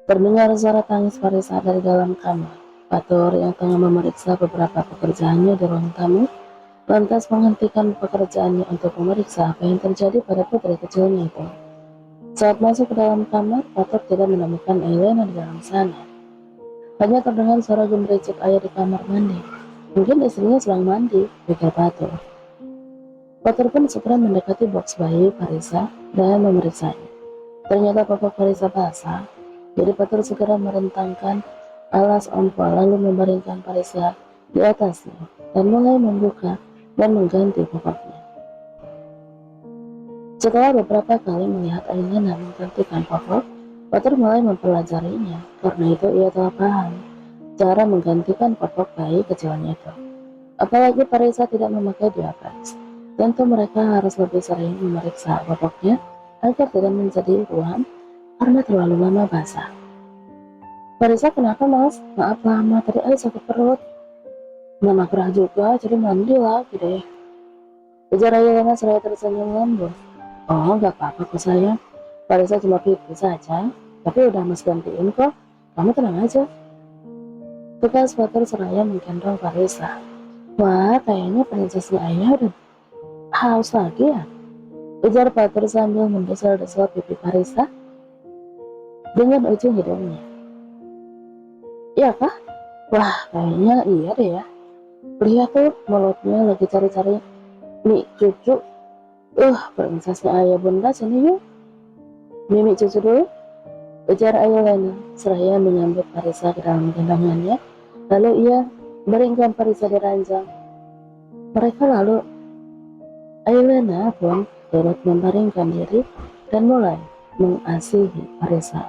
Terdengar suara tangis Farisa dari dalam kamar. Fatur yang tengah memeriksa beberapa pekerjaannya di ruang tamu, lantas menghentikan pekerjaannya untuk memeriksa apa yang terjadi pada putri kecilnya itu. Saat masuk ke dalam kamar, Fatur tidak menemukan Elena di dalam sana. Hanya terdengar suara gemericik air di kamar mandi. Mungkin istrinya sedang mandi, pikir Fatur. Fatur pun segera mendekati box bayi Farisa dan memeriksanya. Ternyata popok Farisa basah. Jadi Fatur segera merentangkan alas ompol lalu membaringkan Farisa di atasnya dan mulai membuka dan mengganti popoknya. Setelah beberapa kali melihat Ailena menggantikan popok, Fatur mulai mempelajarinya. Karena itu ia telah paham cara menggantikan popok bayi kecilnya itu. Apalagi Farisa tidak memakai diapers. Tentu mereka harus lebih sering memeriksa popoknya agar tidak menjadi ruam karena terlalu lama basah. Farisa, kenapa mas? Maaf lama, tadi air sakit perut. Mama gerah juga, jadi mandi lagi deh. Ujar Ailena seraya tersenyum lembut. Oh, gak apa-apa kok sayang. Farisa cuma pipis saja, tapi udah mas gantiin kok. Kamu tenang aja. Tegas Fatur seraya menggendong Farisa. Wah, kayaknya prinsesnya ayah udah haus lagi ya? Ujar Fatur sambil mendesel-desel pipi Farisa dengan ujung hidungnya. Iya kah? Wah, kayaknya iya deh ya. Lihat tuh, mulutnya lagi cari-cari mie cucu. Prinsesnya ayah bunda sini yuk. Mimi cucu dulu. Ujar Ailena seraya menyambut Farisa ke dalam gendongannya. Lalu ia baringkan Farisa di ranjang. Mereka lalu Ailena pun turut membaringkan diri dan mulai mengasihi Farisa.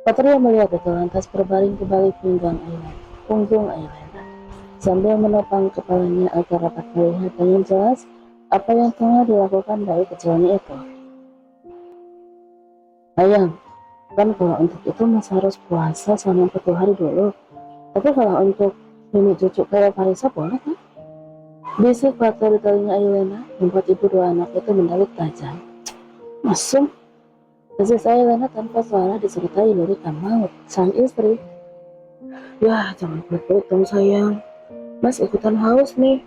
Patria melihat itu lantas berbaring ke balik punggung Ailena, sambil menopang kepalanya agar dapat melihat dengan jelas apa yang tengah dilakukan bayi kecilnya itu. Ayang, kan kalau untuk itu mas harus puasa selama 40 hari dulu. Tapi kalau untuk mimi cucu kayak Farisa boleh kan? Bisik Fatur di telinga Ailena membuat ibu dua anak itu mendalit tajam. Masum, desis Ailena tanpa suara disertai lirikan maut sang istri. Ya, jangan pelit-pelit dong sayang. Mas ikutan haus nih.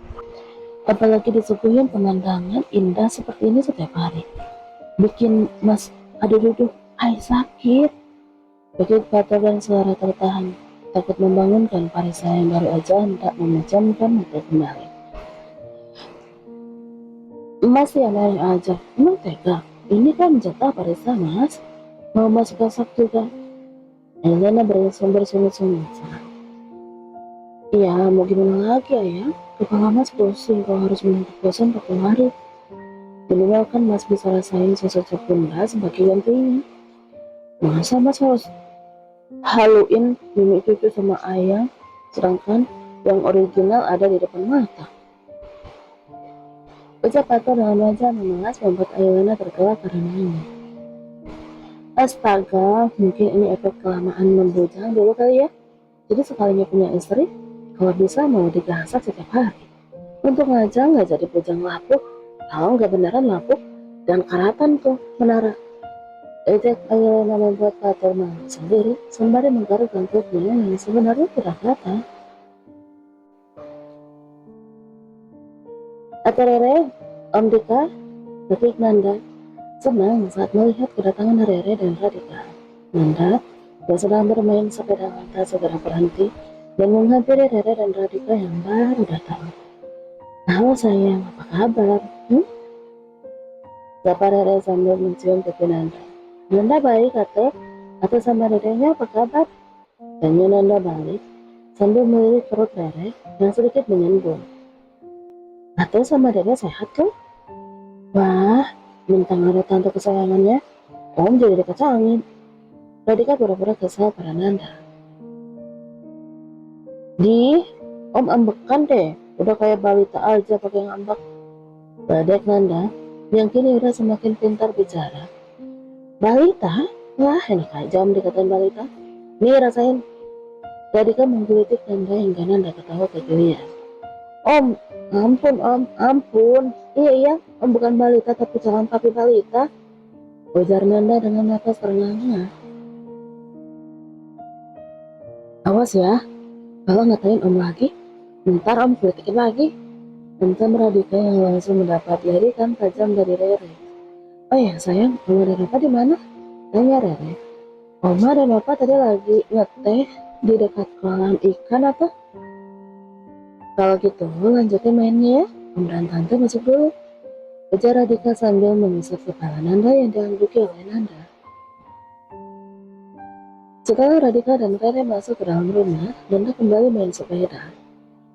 Apalagi disuguhin pemandangan indah seperti ini setiap hari. Bikin mas aduh hai sakit. Begitu Fatur dan suara tertahan, takut membangunkan Farisa yang baru aja hendak memejamkan mata kembali. Masih aneh aja, emang tega. Ini kan jatah Farisa mas. Mau mas gasak juga. Elena bersungut-sungut. Iya, mau gimana lagi ya? Kepala mas pusing kalau harus menuntut bosan 40 hari. Minimal kan mas bisa rasain sosok bunda sebagai gantinya. Masa mas harus haluin mimi cucu sama ayah, sedangkan yang original ada di depan mata. Ucap Fatur dengan wajah memelas membuat Ailena tertawa karena ini. Astaga, mungkin ini efek kelamaan membujang dulu kali ya. Jadi sekalinya punya istri, kalau bisa mau digasak setiap hari. Untuk ngajak nggak jadi bujang lapuk, tahu nggak beneran lapuk dan karatan tuh menara. Ejek Ailena membuat Fatur malu sendiri sembari menggaruk rambutnya yang sebenarnya tidak kelihatan. Aterere, Om Dika, Detik Nanda senang saat melihat kedatangan Rere dan Radika. Nanda yang sedang bermain sepeda lantas segera berhenti dan menghampiri Rere dan Radika yang baru datang. Halo sayang, apa kabar? Sapa Rere sambil mencium pipi Nanda. Nanda baik atau sama Rere-nya apa kabar? Tanya Nanda balik sambil melirik perut Rere yang sedikit menyembul. Atau sama Rere sehat tuh? Wah, bintang ada tante kesayangannya, Om jadi dikacangin. Radika pura-pura kesal pada Nanda. Om ambekan deh, udah kayak balita aja pakai ngambek. Badek Nanda, yang kini udah semakin pintar bicara. Balita? Wah, enak aja Om dikatain balita. Nih rasain. Radika menggelitik Nanda hingga Nanda ketawa kegelian. Om, ampun. Iya, Om bukan balita tapi calon papi balita. Ujar Nanda dengan nafas terengah-engah. Awas ya, kalau ngatain om lagi, ntar om kritikin lagi. Tentang Radika yang langsung mendapat lirikan tajam dari Rere. Oh ya sayang, Oma dan Opa di mana? Tanya Rere. Oma dan Opa tadi lagi ngeteh di dekat kolam ikan atau? Kalau gitu, lanjutin mainnya ya. Om dan Tante masuk dulu. Ujar Radika sambil mengusap kepala Nanda yang diangguki oleh Nanda. Setelah Radika dan Rere masuk ke dalam rumah, Nanda kembali main sepeda.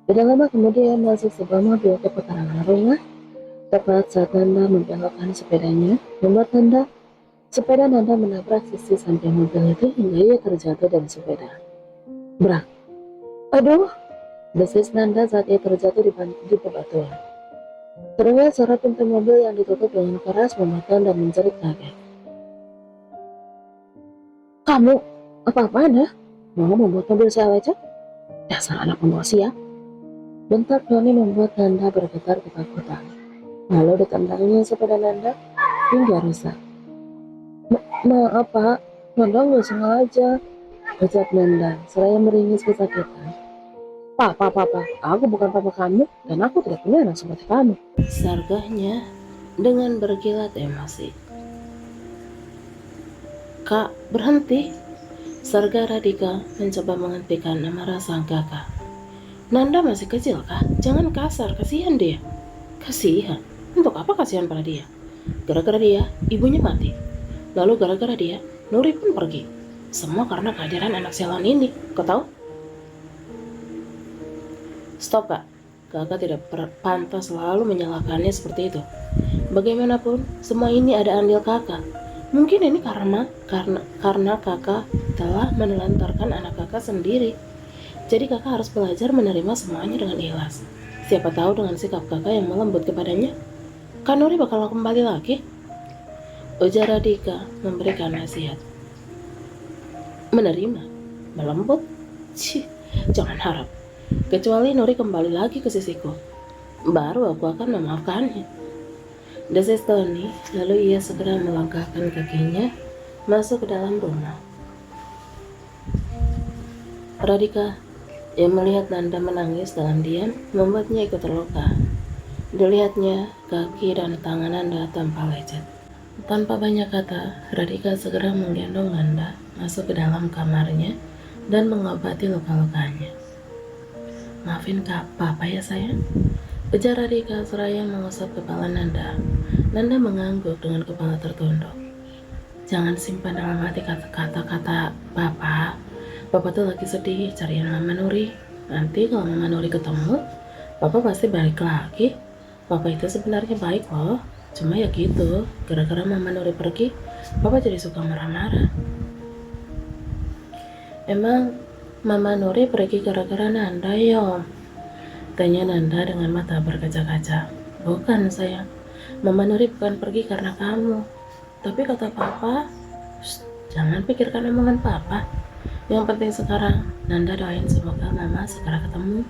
Tidak lama kemudian masuk sebuah mobil ke pekarangan rumah. Tepat saat Nanda membelokkan sepedanya, membuat sepeda Nanda menabrak sisi samping mobil itu hingga ia terjatuh dari sepeda. Brak! Aduh! Desis Nanda saat ia terjatuh di bebatuan. Terdengar suara pintu mobil yang ditutup dengan keras membuat Nanda menjerit kaget. Kamu, apa-apaan ya? Mau membuat mobil saya lecet? Dasar anak pembawa sial. Bentak Doni membuat Nanda bergetar ketakutan. Lalu ditendangnya sepeda Nanda hingga rusak. Maaf Pak, Nanda nggak sengaja, ucap Nanda seraya meringis kesakitan. Papa, aku bukan papa kamu dan aku tidak punya anak seperti kamu. Sargahnya dengan berkilat emosi. Kak, berhenti. Sarga Radika mencoba menghentikan amarah sang kakak. Nanda masih kecil kah? Jangan kasar, kasihan dia. Kasihan? Untuk apa kasihan pada dia? Gara-gara dia, ibunya mati. Lalu gara-gara dia, Nuri pun pergi. Semua karena kehadiran anak sialan ini, kau tahu? Stop kak, kakak tidak pantas selalu menyalahkannya seperti itu. Bagaimanapun, semua ini ada andil kakak. Mungkin ini karena kakak telah menelantarkan anak kakak sendiri. Jadi kakak harus belajar menerima semuanya dengan ikhlas. Siapa tahu dengan sikap kakak yang melembut kepadanya, Kak Nuri bakal kembali lagi. Ujar Radika memberikan nasihat. Menerima? Melembut? Cih, jangan harap. Kecuali Nuri kembali lagi ke sisiku, baru aku akan memaafkannya. Desis Tony, lalu ia segera melangkahkan kakinya masuk ke dalam rumah. Radika yang melihat Nanda menangis dalam diam membuatnya ikut terluka. Dilihatnya kaki dan tangan Nanda tanpa lecet. Tanpa banyak kata, Radika segera menggendong Nanda masuk ke dalam kamarnya dan mengobati luka-lukanya. Maafin papa ya sayang, ujar Radika seraya mengusap kepala Nanda. Nanda mengangguk dengan kepala tertunduk. Jangan simpan dalam hati kata-kata papa. Papa tuh lagi sedih cariin Mama Nuri. Nanti kalau Mama Nuri ketemu, papa pasti balik lagi. Papa itu sebenarnya baik loh. Cuma ya gitu, gara-gara Mama Nuri pergi, papa jadi suka marah-marah. Emang Mama Nuri pergi gara-gara Nanda ya om? Tanya Nanda dengan mata berkaca-kaca. Bukan sayang, Mama Nuri bukan pergi karena kamu. Tapi kata papa, jangan pikirkan omongan papa. Yang penting sekarang, Nanda doain semoga Mama segera ketemu.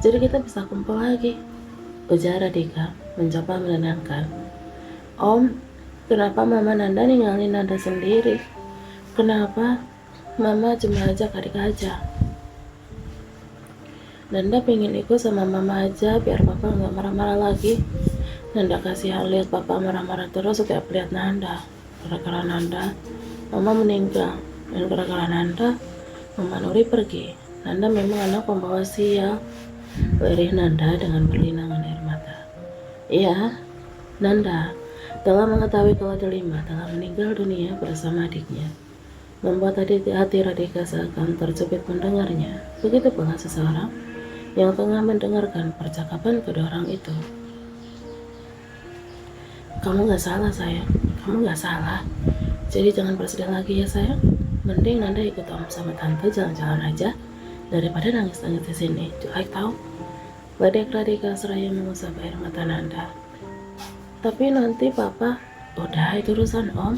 Jadi kita bisa kumpul lagi. Ujar Radika mencoba menenangkan. Om, kenapa Mama Nanda ninggalin Nanda sendiri? Kenapa Mama cuma ajak adik aja? Nanda pengen ikut sama Mama aja biar Papa nggak marah-marah lagi. Nanda kasihan lihat Papa marah-marah terus setiap lihat Nanda. Gara-gara Nanda, Mama meninggal. Dan gara-gara Nanda, Mama Nuri pergi. Nanda memang anak pembawa sial. Lirih Nanda dengan berlinangan air mata. Iya, Nanda telah mengetahui kalau Delima telah meninggal dunia bersama adiknya. Membuat hati Radika seakan terjepit mendengarnya. Begitu pula seseorang yang tengah mendengarkan percakapan kedua orang itu. Kamu gak salah sayang, kamu gak salah. Jadi jangan bersedih lagi ya sayang. Mending Nanda ikut om sama tante jalan-jalan aja daripada nangis-nangis di sini. Jelek tahu. Ledek Radika seraya mengusap air mata Nanda. Tapi nanti papa, udah itu urusan om.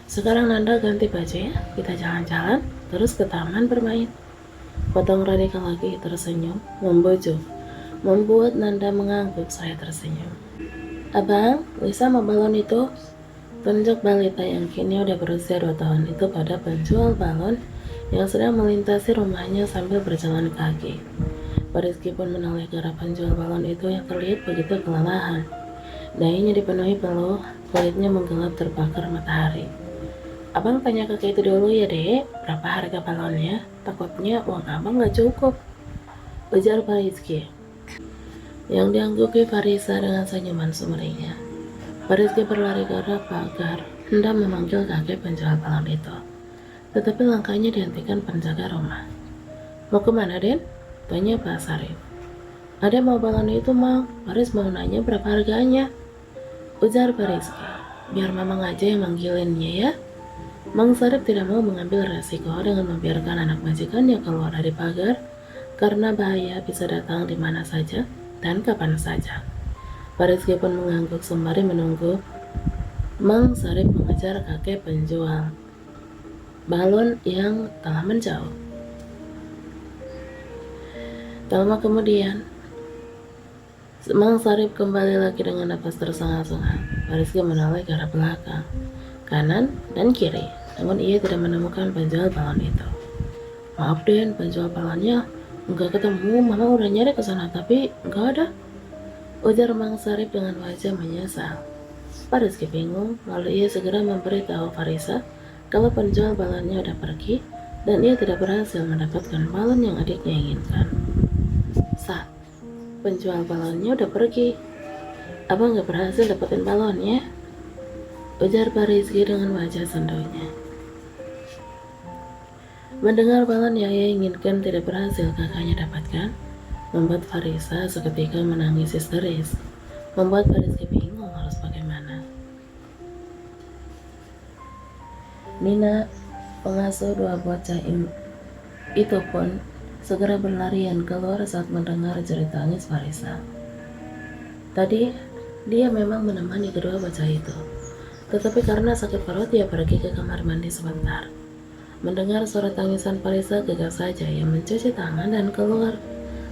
Sekarang Nanda ganti baju ya, kita jalan-jalan terus ke taman bermain. Potong Radika lagi tersenyum, membujuk, membuat Nanda mengangguk saya tersenyum. Abang, Lisa mau balon itu? Tunjuk balita yang kini udah berusia 2 tahun itu pada penjual balon yang sedang melintasi rumahnya sambil berjalan kaki. Pak Rizky pun menoleh ke arah penjual balon itu yang terlihat begitu kelelahan. Dahinya dipenuhi peluh, kulitnya menggelap terbakar matahari. Abang tanya kakek itu dulu ya dek, berapa harga balonnya? Takutnya uang abang gak cukup, ujar Pak Rizky yang dianggupi Farisa dengan senyuman sumringah. Pak Rizky berlari ke arah pagar, hendak memanggil kakek penjual balon itu. Tetapi langkahnya dihentikan penjaga rumah. Mau kemana, Den? Tanya Pak Sarip. Ada mau balon itu, Mang. Paris mau nanya berapa harganya, ujar Pak Rizky. Biar Mamang aja yang manggilinnya ya. Mang Sarip tidak mau mengambil resiko dengan membiarkan anak majikannya keluar dari pagar karena bahaya bisa datang di mana saja dan kapan saja. Pak Rizky pun mengangguk sembari menunggu Mang Sarip mengejar kakek penjual balon yang telah menjauh. Tak lama kemudian, Mang Sarip kembali lagi dengan napas tersengal-sengal. Pak Rizky menoleh ke arah belakang, kanan, dan kiri, namun ia tidak menemukan penjual balon itu. Maaf Den, penjual balonnya nggak ketemu. Mama udah nyari ke sana tapi nggak ada, ujar Mang Sarip dengan wajah menyesal. Pak Rizky bingung, lalu ia segera memberitahu Farisa kalau penjual balonnya udah pergi dan ia tidak berhasil mendapatkan balon yang adiknya inginkan. Sa, penjual balonnya udah pergi. Abang gak berhasil dapetin balonnya, ujar Pak Rizky dengan wajah sendunya. Mendengar balon yang ia inginkan tidak berhasil kakaknya dapatkan, membuat Farisa seketika menangis histeris, membuat Pak Rizky bingung harus bagaimana. Nina, pengasuh dua bocah itu pun segera berlarian keluar saat mendengar jerit tangis Farisa. Tadi dia memang menemani kedua bocah itu, tetapi karena sakit perut dia pergi ke kamar mandi sebentar. Mendengar suara tangisan Farisa, gegap saja ia mencuci tangan dan keluar,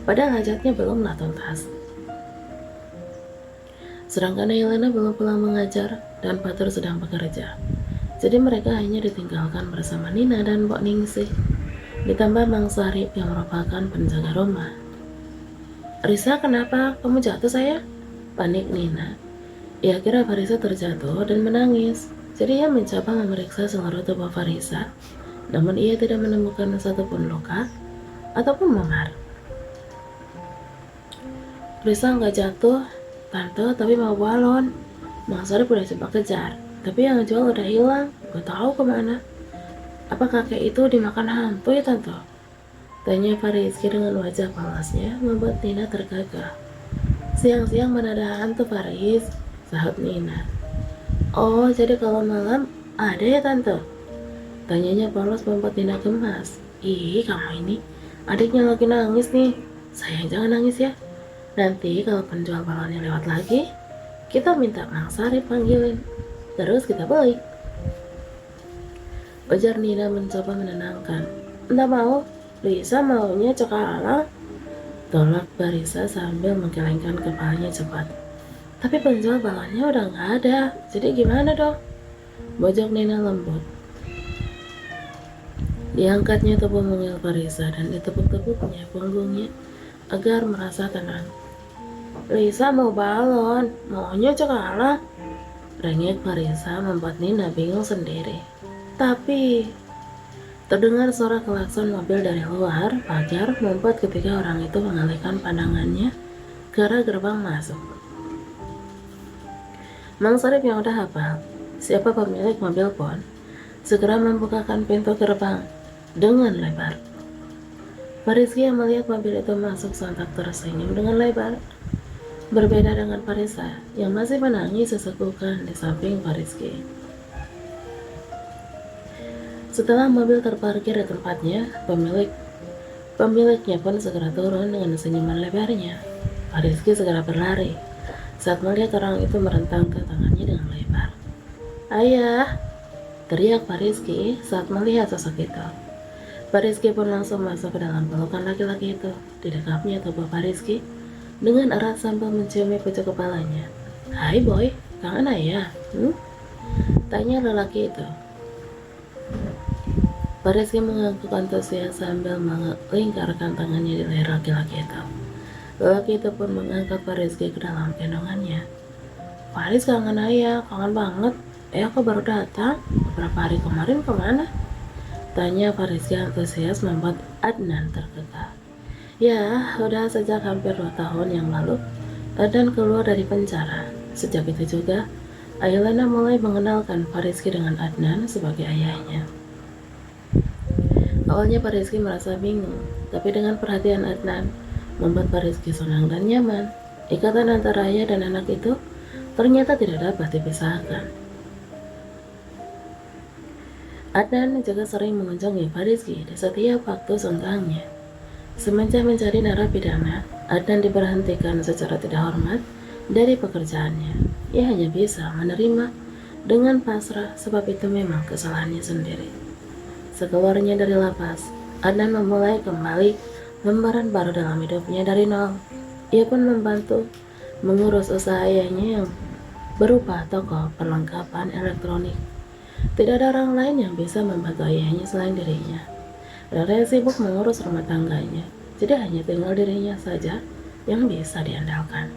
padahal hajatnya belumlah tuntas. Sedangkan Helena belum pulang mengajar dan Patur sedang bekerja. Jadi mereka hanya ditinggalkan bersama Nina dan Mbok Ningsih, ditambah Mang Sarip yang merupakan penjaga rumah. Risa, kenapa? Kamu jatuh saya? Panik Nina. Ia kira Farisa terjatuh dan menangis, jadi ia mencoba memeriksa seluruh tubuh Farisa, namun ia tidak menemukan satupun luka ataupun memar. Risa nggak jatuh, Tante, tapi mau balon. Mang Sarip udah coba kejar, tapi yang jual udah hilang, gak tahu kemana. Apa kakek itu dimakan hantu ya Tante? Tanya Rizky dengan wajah palasnya membuat Nina tergagah. Siang-siang mana ada hantu Faris, sahut Nina. Oh, jadi kalau malam ada ya Tante? Tanyanya polos membuat Nina gemas. Ih, kamu ini, adiknya lagi nangis nih. Sayang jangan nangis ya. Nanti kalau penjual balonnya lewat lagi, kita minta Mang Sarip panggilin, terus kita beli, ujar Nina mencoba menenangkan. Entah mau, Lisa maunya cokala, tolak Barisa sambil menggelengkan kepalanya cepat. Tapi penjual balonnya udah nggak ada, jadi gimana dong? Bojok Nina lembut. Diangkatnya tubuh mungil Barisa dan ditepuk-tepuknya punggungnya agar merasa tenang. Lisa mau balon, maunya cokala, rengek Farisa membuat Nina bingung sendiri. Tapi terdengar suara klakson mobil dari luar pagar membuat ketiga orang itu mengalihkan pandangannya ke arah gerbang masuk. Mang Sarip yang udah hafal siapa pemilik mobil pun segera membukakan pintu gerbang dengan lebar. Rizky yang melihat mobil itu masuk sontak tersenyum dengan lebar. Berbeda dengan Farisa yang masih menangis sesekukan di samping Rizky. Setelah mobil terparkir di tempatnya, pemiliknya pun segera turun dengan senyuman lebarnya. Rizky segera berlari saat melihat orang itu merentangkan tangannya dengan lebar. Ayah, teriak Rizky saat melihat sosok itu. Rizky pun langsung masuk ke dalam pelukan laki-laki itu. Didekapnya tubuh Rizky dengan erat sambil menciumi pucuk kepalanya. Hai boy, kangen ayah? Tanya lelaki itu. Pak Rizky mengangguk antusias sambil melingkarkan tangannya di leher laki-laki itu. Lelaki itu pun mengangkat Pak Rizky ke dalam gendongannya. Faris kangen ayah, kangen banget. Aku baru datang. Beberapa hari kemarin kemana? Tanya Faris yang antusias membuat Adnan terkekeh. Ya, udah sejak hampir 2 tahun yang lalu, Adnan keluar dari penjara. Sejak itu juga, Ailana mulai mengenalkan Fariski dengan Adnan sebagai ayahnya. Awalnya Fariski merasa bingung, tapi dengan perhatian Adnan, membuat Fariski senang dan nyaman. Ikatan antara ayah dan anak itu ternyata tidak dapat dipisahkan. Adnan juga sering mengunjungi Fariski di setiap waktu senggangnya. Semenjak menjadi narapidana, Adnan diberhentikan secara tidak hormat dari pekerjaannya. Ia hanya bisa menerima dengan pasrah sebab itu memang kesalahannya sendiri. Sekeluarnya dari lapas, Adnan memulai kembali lembaran baru dalam hidupnya dari nol. Ia pun membantu mengurus usaha ayahnya yang berupa toko perlengkapan elektronik. Tidak ada orang lain yang bisa membantu ayahnya selain dirinya. Rere sibuk mengurus rumah tangganya, jadi hanya tinggal dirinya saja yang bisa diandalkan.